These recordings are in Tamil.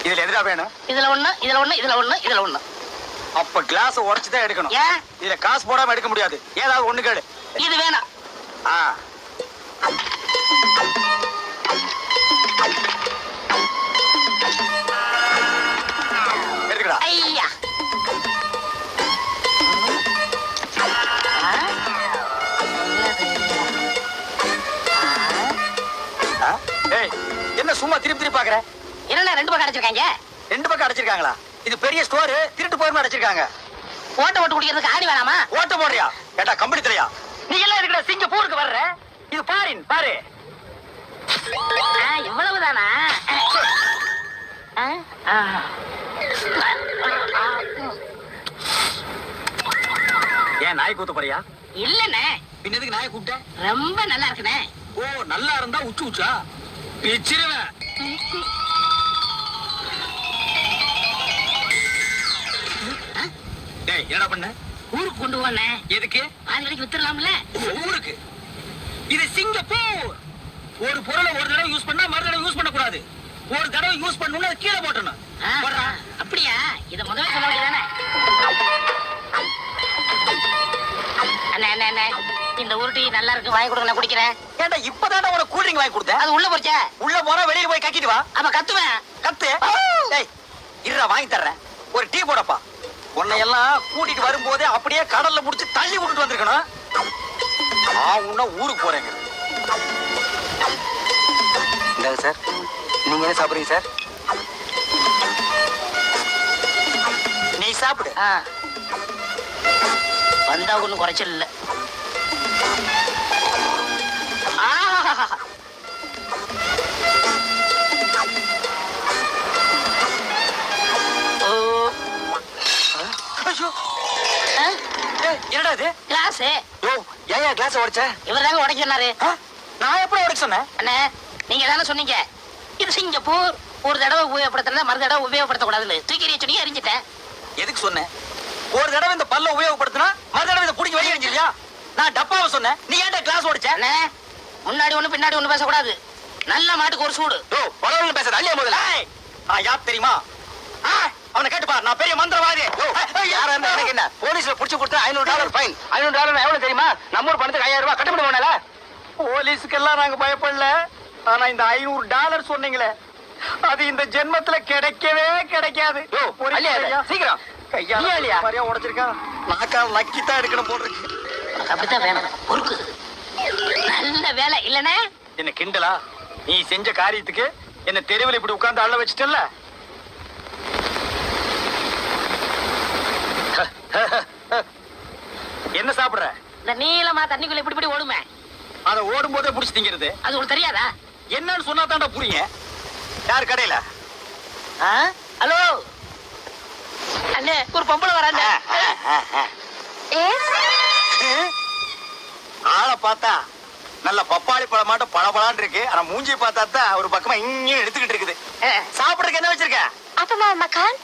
இதுல எதிரா வேணும்? இதுல ஒண்ணு, இதுல ஒண்ணு, இதுல ஒண்ணு, இதுல ஒண்ணு. அப்ப கிளாஸ் உடைச்சுதான் எடுக்கணும். ஏன்? இதுல காசு போடாம எடுக்க முடியாது. ஏதாவது ஒண்ணு கேளு. இது வேணாம். எடுக்கடா. ஐயா. என்ன சும்மா திருப்பி பாக்குற? என்ன ரெண்டு பக்கம் அடைச்சிருக்காங்க? ரெண்டு பக்கம் அடைச்சிருக்காங்களா? இது பெரிய ஸ்டோர், திருட்டு போய் அடைச்சிருக்காங்க. ஓட்ட ஓட்டு குடிக்கிறதுக்கு ஆடி வேணாமா? ஓட்ட போடுறியா? கேட்டா கம்பெனி தெரியா? நீ எல்லாம் இருக்கிற சிங்கப்பூருக்கு வர்ற? இது பாரின் பாரு. இவ்வளவுதானா? ஏன் நாய் கூத்த போறியா? இல்லண்ணே. பின்னதுக்கு நாயை கூப்பிட்ட? ரொம்ப நல்லா இருக்குண்ணே. ஓ, நல்லா இருந்தா உச்சு உச்சா பிச்சிருவேன். டேய், என்னடா பண்ண? ஊருக்கு கொண்டு போனே. எதுக்கு? 4 வரைக்கும் வித்துடலாம்ல. ஊருக்கு? இது சிங்கப்பூர். ஒரு பொருளை ஒரு தடவை யூஸ் பண்ணா மறு தடவை யூஸ் பண்ண கூடாது. ஒரு தடவை யூஸ் பண்ணனும்னா அதை கீழே போடணும். அப்படியா? இத முதல்ல சொல்ல வேண்டியதானே? அண்ணே, இந்த உருட்டி நல்லா இருக்கு, வாங்கி கொடுங்க, நான் குடிக்கிறேன். ஏன்டா இப்பதானே உனக்கு கூல் ட்ரிங்க் வாங்கி கொடுத்தேன்? அது உள்ள போச்சே. உள்ள போனா வெளியில போய் கக்கிட்டு வா. அப்ப கத்துவேன். கத்து. டேய், இருடா, வாங்கி தர்றேன். ஒரு டீ போடப்பா. உன்னை எல்லாம் கூட்டிட்டு வரும்போதே அப்படியே கடல்ல முடிச்சு தள்ளி விட்டுட்டு வந்திருக்கணும். உன்ன ஊருக்கு போறேங்க. இந்தாங்க சார். நீங்க என்ன சாப்பிடுறீங்க சார்? நீ சாப்பிடு. வந்தா ஒண்ணும் குறைச்சல் இல்ல. என்னடா இது? கிளாஸ். ஏன் கிளாஸ் உடைச்ச? இவர் தாங்க உடைக்க சொன்னாரு. நான் எப்படி உடைக்க சொன்னேன்? அண்ணே, நீங்க தானே சொன்னீங்க இது சிங்கப்பூர், ஒரு தடவை உபயோகப்படுத்தினா மறு தடவை உபயோகப்படுத்த கூடாதுன்னு. தூக்கி எறிய சொன்னீங்க, எரிஞ்சிட்டேன். எதுக்கு சொன்னேன்? ஒரு தடவை இந்த பல்ல உபயோகப்படுத்தினா மறு தடவை இதை பிடிக்க வெளியே எரிஞ்சிருக்கியா? நான் டப்பாவை சொன்னேன். நீ ஏன்டா கிளாஸ் உடைச்ச? அண்ணே, முன்னாடி ஒண்ணு பின்னாடி ஒண்ணு பேசக்கூடாது. நல்ல மாட்டுக்கு ஒரு சூடு. பரவாயில்ல பேசுறது. அல்லையா முதல்ல யார் தெரியுமா? அவனை கேட்டுப்பா, நான் பெரிய மந்திரவாதி. யாரா இருந்தா எனக்கு என்ன? போலீஸ்ல புடிச்சு கொடுத்தா $500 ஃபைன். $500 எவ்வளவு தெரியுமா? நம்ம ஊர் பணத்துக்கு $5000 கட்டப்பட வேணால? போலீஸுக்கெல்லாம் நாங்க பயப்படல. ஆனா இந்த $500 சொன்னீங்களே, அது இந்த ஜென்மத்துல கிடைக்கவே கிடைக்காது. சீக்கிரம் கையா உடைச்சிருக்கான். நாக்கால் லக்கி தான் எடுக்கணும் போட்டிருக்கு. அப்படித்தான் வேணும். பொறுக்கு. நல்ல வேலை இல்லனே. என்ன கிண்டலா? நீ செஞ்ச காரியத்துக்கு என்ன தெருவில் இப்படி உட்கார்ந்து அள்ள வச்சுட்டல்ல? என்ன சாப்பிடுற? இந்த நீளமா தண்ணிக்குள்ள இப்படி இப்படி ஓடுமே, அத ஓடும் போதே புடிச்சு திங்கிறது. அது உங்களுக்கு தெரியாதா? என்னன்னு சொன்னா தாண்டா புரியுங்க. யார் கடையில? ஹலோ அண்ணே, ஒரு பொம்பளை வராங்க. ஆளை பார்த்தா நல்ல பப்பாளி பழம் மாட்டம் பழபழான்னு இருக்கு. ஆனா மூஞ்சி பார்த்தா தான் ஒரு பக்கமா இங்கே எடுத்துக்கிட்டு இருக்குது. சாப்பிடுறதுக்கு என்ன வச்சிருக்க? அப்பமா மக்கான்.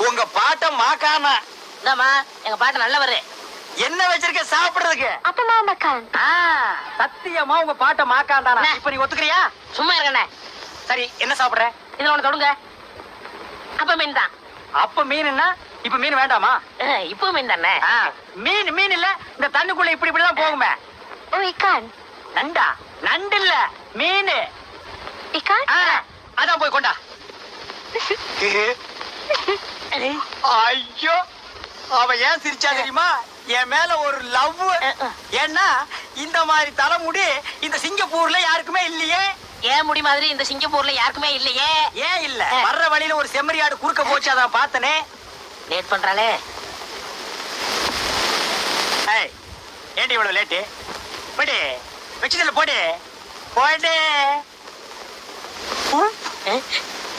உங்க பாட்ட மாக்கானா? இந்தாமா, எங்க பாட்டு நல்லவரு. என்ன வச்சிருக்க சாப்பிடுறதுக்கு? அப்பமா மக்கான். சத்தியமா உங்க பாட்ட மாக்காண்டானா? இப்ப நீ ஒத்துக்கிறியா? சும்மா இருக்கண்ணே. சரி, என்ன சாப்பிடுற? இதுல ஒண்ணு தொடுங்க. அப்ப மீன் தான். அப்ப மீன்னா இப்ப மீன் வேண்டாமா? இப்போ மீன் தானே. மீன் இல்ல, இந்த தண்ணிக்குள்ள இப்படி இப்படிதான் போகுமே. ஓ இக்கான். நண்டா? நண்டு இல்ல, மீன். இக்கான். அதான் போய் கொண்டா. ஐயோ, அவ ஏன் சிரிச்சா தெரியுமா? என் மேல ஒரு லவ். ஏன்னா இந்த மாதிரி தலைமுடி இந்த சிங்கப்பூர்ல யாருக்குமே இல்லையே. ஏன் முடி மாதிரி இந்த சிங்கப்பூர்ல யாருக்குமே இல்லையே. ஏன் இல்ல? வர்ற வழியில ஒரு செம்மறியாடு குறுக்க போச்சு, அதான் பார்த்தனே. லேட் பண்றாளே. ஏண்டி இவ்வளவு லேட்டு? போடு, வச்சுதல போடு போடு.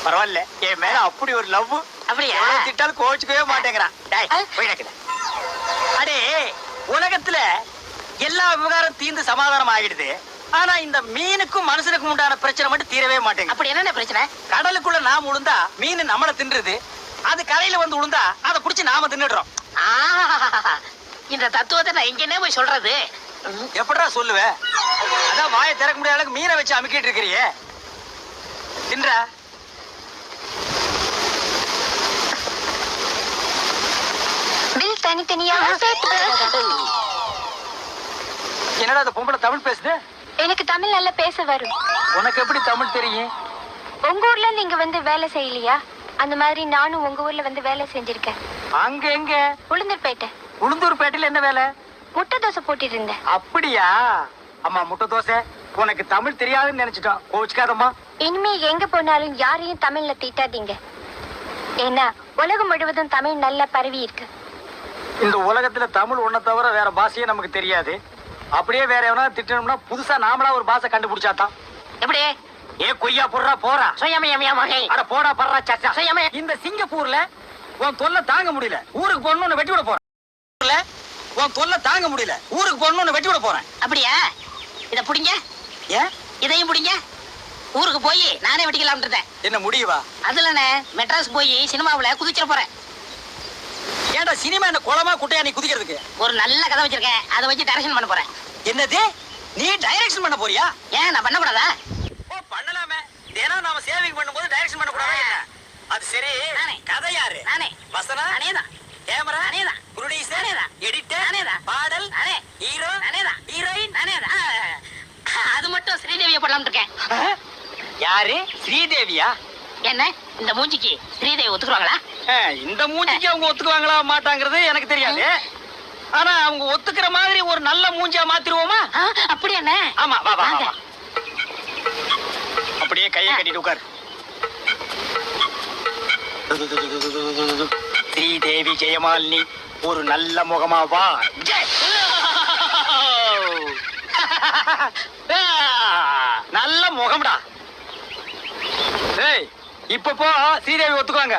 பரவாயில்ல, என் மேல அப்படி ஒரு லவ். அப்படியா? திட்டாலும் கோச்சுக்கவே மாட்டேங்கிறான். அடே, உலகத்துல எல்லா விவகாரம் தீர்ந்து சமாதானம் ஆகிடுது. ஆனா இந்த மீனுக்கும் மனுஷனுக்கும் உண்டான பிரச்சனை மட்டும் தீரவே மாட்டேங்குது. அப்படி என்ன பிரச்சனை? கடலுக்குள்ள நாம உளுந்தா மீன் நம்மள தின்றுது. அது கரையில வந்து உளுந்தா அதை புடிச்சு நாம தின்னுடுறோம். இந்த தத்துவத்தை நான் எங்கன்னே போய் சொல்றது? எப்படா சொல்லுவேன்? அதான் வாயை திறக்க முடியாத அளவுக்கு மீனை வச்சு அமுக்கிட்டு இருக்கிறியே. தின்றா. பில் தனித்தனியாக சேர்த்து. என்னடா அந்த பொம்பளை தமிழ் பேசுது? எனக்கு தமிழ் நல்லா பேச வரும். உனக்கு எப்படி தமிழ் தெரியும்? உங்க ஊர்ல நீங்க வந்து வேலை செய்யலையா? அந்த மாதிரி நானும் உங்க ஊர்ல வந்து வேலை செஞ்சிருக்கேன். அங்க எங்க? உளுந்தூர்பேட்டை. உளுந்தூர்பேட்டையில என்ன வேலை? முட்டை தோசை போட்டுட்டு இருந்தேன். அப்படியா? அம்மா முட்டை தோசை. உனக்கு தமிழ் தெரியாதுன்னு நினைச்சிட்டோம். கோச்சுக்காதம்மா. இனிமே எங்க போனாலும் யாரையும் தமிழ்ல திட்டாதீங்க. ஏன்னா உலகம் முழுவதும் தமிழ் நல்லா பரவி இருக்கு. இந்த உலகத்துல தமிழ் ஒன்ன தவிர வேற பாஷையே நமக்கு தெரியாது. அப்படியே வேற எவனா திட்டணும்னா புதுசா நாமளா ஒரு பாஷை கண்டுபிடிச்சாதான். எப்படி ஏ கொய்யா போடுறா போறா. சுயமயமயமாக அட போடா படுறா சச்சா. சுயமய இந்த சிங்கப்பூர்ல உன் தொல்லை தாங்க முடியல, ஊருக்கு போகணும்னு வெட்டி விட போறேன். உன் தொல்லை தாங்க முடியல, ஊருக்கு போகணும்னு வெட்டி விட போறேன். அப்படியா? இத புடிங்க. ஏன்? இதையும் புடிங்க. ஊருக்கு போய் நானே வெட்டிக்கலாம்னு இருந்தேன். என்ன முடியவா? அதுலண்ணே மெட்ராஸ் போய் சினிமாவுல குதிச்சிட போறேன். ஏன்டா சினிமா என்ன குளமா குட்டையா நீ குதிக்கிறதுக்கு? ஒரு நல்ல கதை வச்சிருக்கேன், அதை வச்சு டைரக்ஷன் பண்ண போறேன். என்னது? நீ டைரக்ஷன் பண்ண போறியா? ஏன் நான் பண்ணக்கூடாதா? ஓ பண்ணலாமே. தினம் நாம சேவிங் பண்ணும்போது டைரக்ஷன் பண்ண கூடாதா என்ன? அது சரி. நானே. கதை யாரு? நானே. வசனா? நானேதான். கேமரா? நானேதான். ப்ரொடியூசர்? நானேதான். எடிட்டர்? நானேதான். பாடல்? நானே. ஹீரோ? நானேதான். ஹீரோயின்? நானேதான். அது மட்டும் ஸ்ரீதேவியை பண்ணலாம்னு இருக்கேன். யாரு? ஸ்ரீதேவியா? என்ன இந்த மூஞ்சிக்கு ஸ்ரீதேவி ஒத்துக்குவாங்களா? இந்த மூஞ்சிக்கு அவங்க ஒத்துக்குவாங்களா மாட்டாங்கிறது எனக்கு தெரியாது. ஆனா அவங்க ஒத்துக்கிற மாதிரி ஒரு நல்ல மூஞ்சியா மாத்திருவோமா? அப்படி என்ன? ஆமா வா வா வாங்க. வா. அப்படியே கையை கட்டிட்டு உட்கார். ஸ்ரீதேவி ஜெயமாலினி ஒரு நல்ல முகமா வா. நல்ல முகம்டா. ஏய் இப்ப போ, ஸ்ரீதேவி ஒத்துக்குவாங்க.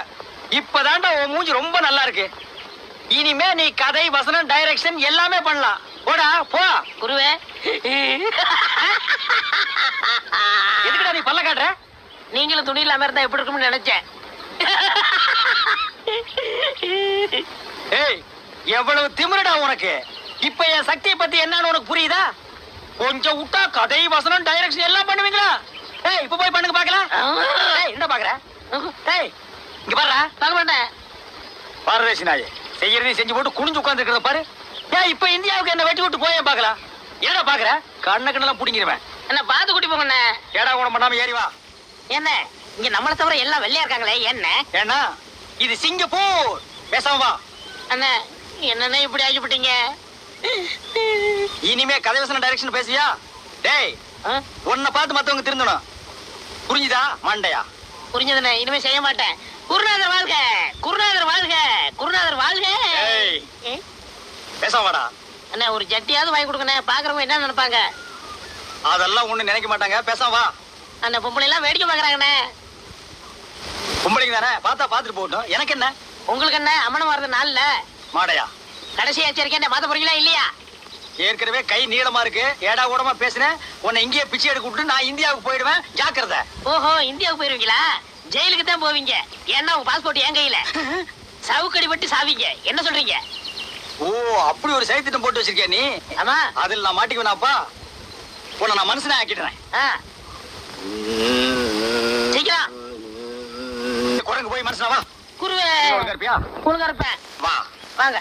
இப்பதான்டா உன் மூஞ்சி ரொம்ப நல்லா இருக்கு. இனிமே நீ கதை வசனம் டைரக்ஷன் எல்லாமே பண்ணலாம். போடா போ. குருவே, எதுக்குடா நீ பல்ல காட்டுற? நீங்களும் துணி இல்லாம இருந்தா எப்படி இருக்கும்னு நினைச்சேன். ஏய் எவ்வளவு திமிருடா உனக்கு. இப்ப என் சக்தியை பத்தி என்னன்னு உனக்கு புரியுதா? கொஞ்சம் விட்டா கதை வசனம் டைரக்ஷன் எல்லாம் பண்ணுவீங்களா? ஏய் இப்ப போய் பண்ணுங்க பாக்கலாம். ஏய் என்ன பாக்குற? ஏய் இங்க பாரு. பார்க்க மாட்டேன். பாரு ரேசினாயே, செய்யறதையும் செஞ்சு போட்டு குனிஞ்சு உட்கார்ந்து இருக்கிறத பாரு. ஏன் இப்ப இந்தியாவுக்கு என்ன வெட்டி விட்டு போய் பாக்கலாம். என்னடா பாக்குற? கண்ண கண்ணெல்லாம் புடிங்கிருவேன். என்ன பார்த்து கூட்டி போங்க. ஏடா உன பண்ணாம ஏறி வா. என்ன இங்க நம்மளை தவிர எல்லாம் வெள்ளையா இருக்காங்களே என்ன? ஏன்னா இது சிங்கப்பூர். பேசாம வா. அண்ணா என்னண்ணே இப்படி ஆகிவிட்டீங்க? இனிமே கதை வசனம் டைரக்ஷன் பேசுவியா? டேய் உன்னை பார்த்து மத்தவங்க திருந்தணும். புரிஞ்சுதா மண்டையா? புரிஞ்சதுண்ணே, இனிமே செய்ய மாட்டேன். குருநாதர் வாழ்க, குருநாதர் வாழ்க, குருநாதர் வாழ்க. ஏய் பேசாம வாடா. அண்ணா ஒரு ஜட்டியாவது வாங்கி கொடுங்கண்ணே. பாக்குறவங்க என்ன நினைப்பாங்க? அதெல்லாம் ஒண்ணு நினைக்க மாட்டாங்க. பேசாம வா. அந்த பொம்பளை எல்லாம் வேடிக்கை பாக்குறாங்கண்ணே. பொம்பளைங்க தானே, பார்த்தா பார்த்துட்டு போகட்டும். எனக்கு என்ன? உங்களுக்கு என்ன அம்மனம் வர்றது நாள்ல மாடையா? கடைசி எச்சரிக்கை மாத்த போறீங்களா இல்லையா? ஏற்கனவே கை நீளமா இருக்கு. ஏடா கூடமா பேசுனேன். உன்னை இங்கேயே பிச்சை எடுக்க விட்டு நான் இந்தியாவுக்கு போயிடுவேன். ஜாக்கிரதை. ஓஹோ இந்தியாவுக்கு போயிருவீங்களா? ஜெயிலுக்கு தான் போவீங்க. ஏன்னா உங்க பாஸ்போர்ட் என் கையில. சவுக்கடி பட்டு சாவீங்க. என்ன சொல்றீங்க? ஓ அப்படி ஒரு சைத்திட்டம் போட்டு வச்சிருக்கியா நீ? ஆமா. அதில் நான் மாட்டிக்குவேனாப்பா? உன்னை நான் மனுஷனா ஆக்கிடுறேன். சீக்கிரம் குரங்கு போய் மனுஷனா வா. குருவே இருப்பியா? குழுங்க இருப்பேன். வா வாங்க.